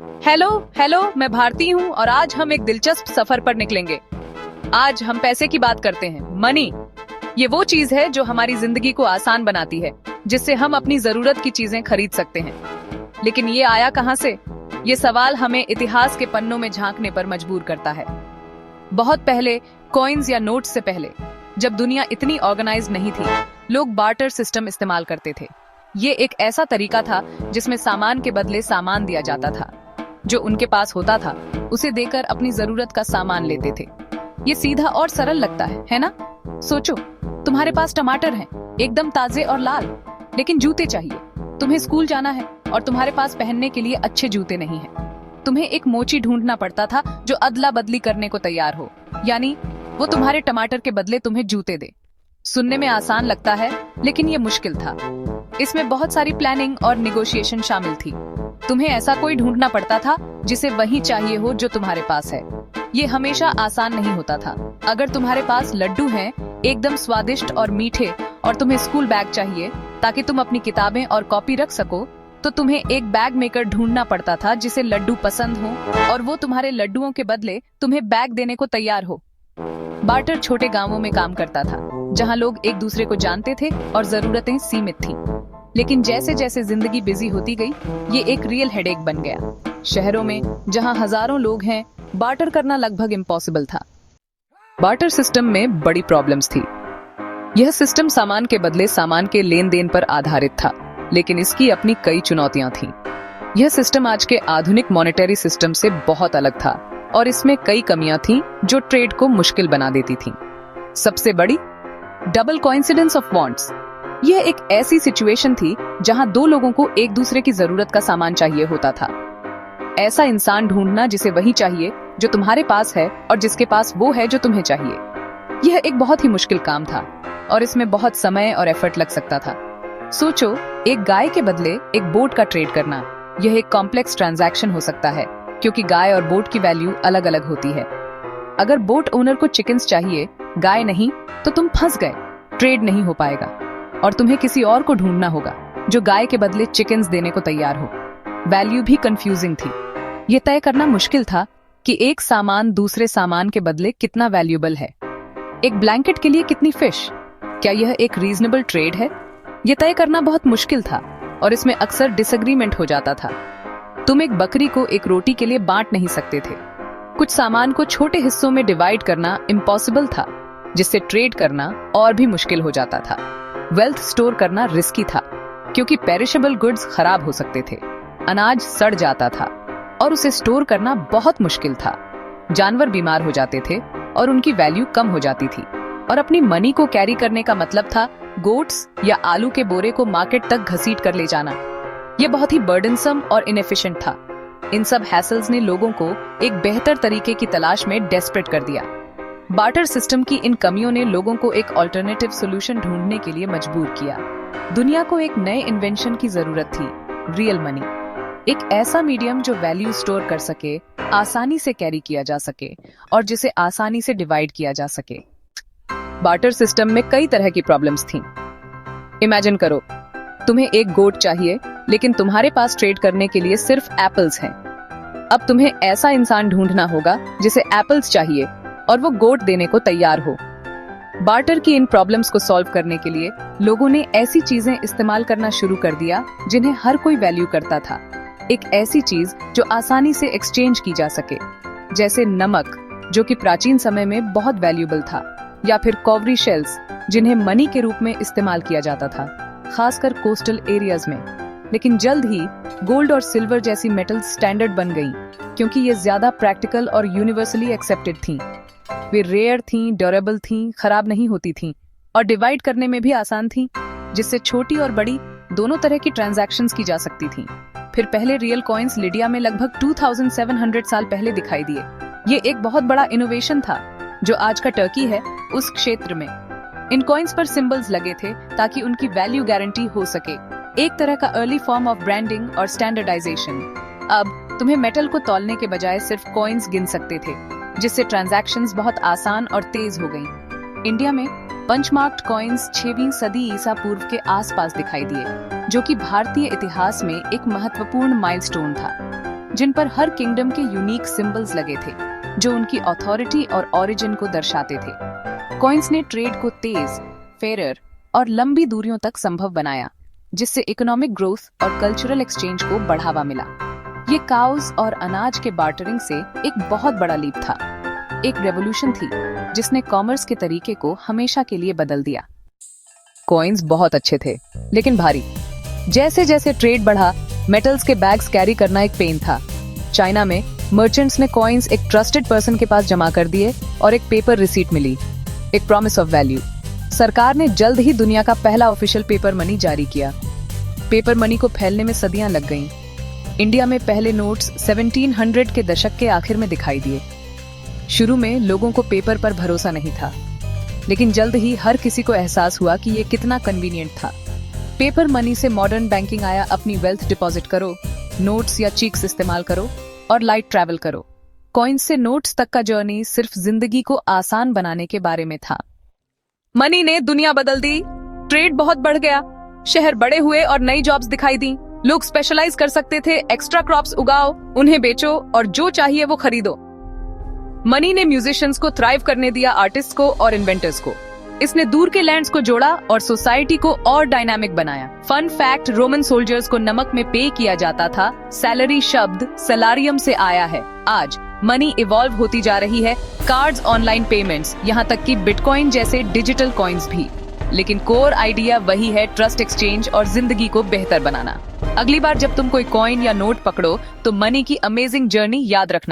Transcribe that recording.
Hello hello, मैं भारती हूँ और आज हम एक दिलचस्प सफर पर निकलेंगे। आज हम पैसे की बात करते हैं। मनी, ये वो चीज है जो हमारी जिंदगी को आसान बनाती है, जिससे हम अपनी जरूरत की चीजें खरीद सकते हैं। लेकिन ये आया कहाँ से? ये सवाल हमें इतिहास के पन्नों में झांकने पर मजबूर करता है। बहुत पहले, कॉइन्स या नोट्स से पहले, जब दुनिया इतनी ऑर्गेनाइज नहीं थी, लोग बार्टर सिस्टम इस्तेमाल करते थे। ये एक ऐसा तरीका था जिसमें सामान के बदले सामान दिया जाता था। जो उनके पास होता था उसे देकर अपनी जरूरत का सामान लेते थे। ये सीधा और सरल लगता है ना? सोचो, तुम्हारे पास टमाटर हैं, एकदम ताजे और लाल, लेकिन जूते चाहिए। तुम्हें स्कूल जाना है और तुम्हारे पास पहनने के लिए अच्छे जूते नहीं हैं। तुम्हें एक मोची ढूंढना पड़ता था जो अदला बदली करने को तैयार हो, यानी वो तुम्हारे टमाटर के बदले तुम्हें जूते दे। सुनने में आसान लगता है, लेकिन ये मुश्किल था। इसमें बहुत सारी प्लानिंग और निगोशिएशन शामिल थी। तुम्हें ऐसा कोई ढूंढना पड़ता था जिसे वही चाहिए हो जो तुम्हारे पास है। ये हमेशा आसान नहीं होता था। अगर तुम्हारे पास लड्डू हैं, एकदम स्वादिष्ट और मीठे, और तुम्हें स्कूल बैग चाहिए ताकि तुम अपनी किताबें और कॉपी रख सको, तो तुम्हें एक बैग मेकर ढूंढना पड़ता था जिसे लड्डू पसंद हो और वो तुम्हारे लड्डुओं के बदले तुम्हें बैग देने को तैयार हो। बार्टर छोटे गांवों में काम करता था, जहां लोग एक दूसरे को जानते थे और जरूरतें सीमित थीं। लेकिन जैसे जैसे जिंदगी बिजी होती गई, ये एक रियल हेडेक बन गया। शहरों में, जहां हजारों लोग हैं, बार्टर करना लगभग इम्पॉसिबल था। बार्टर सिस्टम में बड़ी प्रॉब्लम्स थी। यह सिस्टम सामान के बदले सामान के लेन देन पर आधारित था, लेकिन इसकी अपनी कई चुनौतियां थीं। यह सिस्टम आज के आधुनिक मॉनेटरी सिस्टम से बहुत अलग था और इसमें कई कमियां थीं जो ट्रेड को मुश्किल बना देती थीं। सबसे बड़ी, डबल कोइंसिडेंस ऑफ वांट्स। यह एक ऐसी सिचुएशन थी जहां दो लोगों को एक दूसरे की जरूरत का सामान चाहिए होता था। ऐसा इंसान ढूंढना जिसे वही चाहिए जो तुम्हारे पास है और जिसके पास वो है जो तुम्हें चाहिए, यह एक बहुत ही मुश्किल काम था और इसमें बहुत समय और एफर्ट लग सकता था। सोचो, एक गाय के बदले एक बोट का ट्रेड करना। यह एक कॉम्प्लेक्स ट्रांजैक्शन हो सकता है क्योंकि गाय और बोट की वैल्यू अलग अलग होती है। अगर बोट ओनर को चिकन्स चाहिए, गाय नहीं, तो तुम फंस गए। ट्रेड नहीं हो पाएगा और तुम्हें किसी और को ढूंढना होगा जो गाय के बदले चिकन्स देने को तैयार हो। वैल्यू भी कंफ्यूजिंग थी। ये तय करना मुश्किल था कि एक सामान दूसरे सामान के बदले कितना वैल्यूएबल है। एक ब्लैंकेट के लिए कितनी फिश? क्या यह एक रीजनेबल ट्रेड है? यह तय करना बहुत मुश्किल था और इसमें अक्सर डिसएग्रीमेंट हो जाता था। तुम एक बकरी को एक रोटी के लिए बांट नहीं सकते थे। कुछ सामान को छोटे हिस्सों में डिवाइड करना इम्पॉसिबल था, जिससे ट्रेड करना और भी मुश्किल हो जाता था। वेल्थ स्टोर करना रिस्की था क्योंकि पेरिशेबल गुड्स खराब हो सकते थे। अनाज सड़ जाता था और उसे स्टोर करना बहुत मुश्किल था। जानवर बीमार हो जाते थे और उनकी वैल्यू कम हो जाती थी। और अपनी मनी को कैरी करने का मतलब था गोट्स या आलू के बोरे को मार्केट तक घसीट कर ले जाना। यह बहुत ही बर्डनसम और इनएफिशिएंट था। इन सब हैसल्स ने लोगों को एक बेहतर तरीके की तलाश में डेस्परेट कर दिया। बार्टर सिस्टम की इन कमियों ने लोगों को एक अल्टरनेटिव सॉल्यूशन ढूंढने के लिए मजबूर किया। दुनिया को एक नए इन्वेंशन की जरूरत थी, रियल मनी। एक ऐसा मीडियम जो वैल्यू स्टोर कर सके, आसानी से कैरी किया जा सके और जिसे आसानी से डिवाइड किया जा सके। बार्टर सिस्टम में कई तरह की प्रॉब्लम्स थीं। इमेजिन करो, तुम्हें एक गोट चाहिए, लेकिन तुम्हारे पास ट्रेड करने के लिए सिर्फ एप्पल्स हैं। अब तुम्हें ऐसा इंसान ढूंढना होगा जिसे एप्पल्स चाहिए और वो गोट देने को तैयार हो। बार्टर की इन प्रॉब्लम्स को सॉल्व करने के लिए लोगों ने ऐसी चीजें इस्तेमाल करना शुरू कर दिया जिन्हें हर कोई वैल्यू करता था। एक ऐसी चीज जो आसानी से एक्सचेंज की जा सके, जैसे नमक, जो कि प्राचीन समय में बहुत वैल्यूएबल था, या फिर कॉवरी शेल्स, जिन्हें मनी के रूप में इस्तेमाल किया जाता था, खासकर कोस्टल एरियाज में। लेकिन जल्द ही गोल्ड और सिल्वर जैसी मेटल्स स्टैंडर्ड बन गईं, क्योंकि ये ज्यादा प्रैक्टिकल और यूनिवर्सली एक्सेप्टेड थीं। वे रेयर थीं, ड्यूरेबल थीं, खराब नहीं होती थीं और डिवाइड करने में भी आसान थीं, जिससे छोटी और बड़ी दोनों तरह की ट्रांजैक्शंस की जा सकती थीं। फिर पहले रियल कॉइन्स लिडिया में लगभग 2700 साल पहले दिखाई दिए। ये एक बहुत बड़ा इनोवेशन था, जो आज का टर्की है, उस क्षेत्र में। इन कॉइन्स पर सिंबल्स लगे थे ताकि उनकी वैल्यू गारंटी हो सके, एक तरह का अर्ली फॉर्म ऑफ ब्रांडिंग और स्टैंडर्डाइजेशन। अब तुम्हें मेटल को तौलने के बजाय सिर्फ कॉइन्स गिन सकते थे, जिससे ट्रांजैक्शंस बहुत आसान और तेज हो गईं। इंडिया में पंचमार्क्ड कॉइन्स 6वीं सदी ईसा पूर्व के आसपास दिखाई दिए, जो कि भारतीय इतिहास में एक महत्वपूर्ण माइलस्टोन था। जिन पर हर किंगडम के यूनिक सिंबल्स लगे थे जो उनकी अथॉरिटी और ओरिजिन को दर्शाते थे। कॉइन्स ने ट्रेड को तेज, फेयर और लंबी दूरियों तक संभव बनाया, जिससे इकोनॉमिक ग्रोथ और कल्चरल एक्सचेंज को बढ़ावा मिला। ये काउज और अनाज के बार्टरिंग से एक बहुत बड़ा लीप था, एक रेवोल्यूशन थी जिसने कॉमर्स के तरीके को हमेशा के लिए बदल दिया। कॉइन्स बहुत अच्छे थे, लेकिन भारी। जैसे जैसे ट्रेड बढ़ा, मेटल्स के बैग्स कैरी करना एक पेन था। चाइना में मर्चेंट्स ने कॉइन्स एक ट्रस्टेड पर्सन के पास जमा कर दिए और एक पेपर रिसीट मिली, एक प्रॉमिस ऑफ वैल्यू। सरकार ने जल्द ही दुनिया का पहला ऑफिशियल पेपर मनी जारी किया। पेपर मनी को फैलने में सदियां लग गईं। इंडिया में पहले नोट्स 1700 के दशक के आखिर में दिखाई दिए। शुरू में लोगों को पेपर पर भरोसा नहीं था, लेकिन जल्द ही हर किसी को एहसास हुआ कि ये कितना कन्वीनियंट था। पेपर मनी से मॉडर्न बैंकिंग आया। अपनी वेल्थ डिपॉजिट करो, नोट्स या चेक्स इस्तेमाल करो और लाइट ट्रैवल करो। कॉइन्स से नोट्स तक का जर्नी सिर्फ जिंदगी को आसान बनाने के बारे में था। मनी ने दुनिया बदल दी। ट्रेड बहुत बढ़ गया, शहर बड़े हुए और नई जॉब्स दिखाई दी। लोग स्पेशलाइज कर सकते थे, एक्स्ट्रा क्रॉप्स उगाओ, उन्हें बेचो और जो चाहिए वो खरीदो। मनी ने म्यूजिशियंस को थ्राइव करने दिया, आर्टिस्ट को और इन्वेंटर्स को। इसने दूर के लैंड्स को जोड़ा और सोसाइटी को और डायनामिक बनाया। फन फैक्ट, रोमन सोल्जर्स को नमक में पे किया जाता था। सैलरी शब्द सैलारियम से आया है। आज मनी इवॉल्व होती जा रही है, कार्ड्स, ऑनलाइन पेमेंट्स, यहाँ तक कि बिटकॉइन जैसे डिजिटल कॉइन्स भी। लेकिन कोर आइडिया वही है, ट्रस्ट, एक्सचेंज और जिंदगी को बेहतर बनाना। अगली बार जब तुम कोई कॉइन या नोट पकड़ो तो मनी की अमेजिंग जर्नी याद रखना।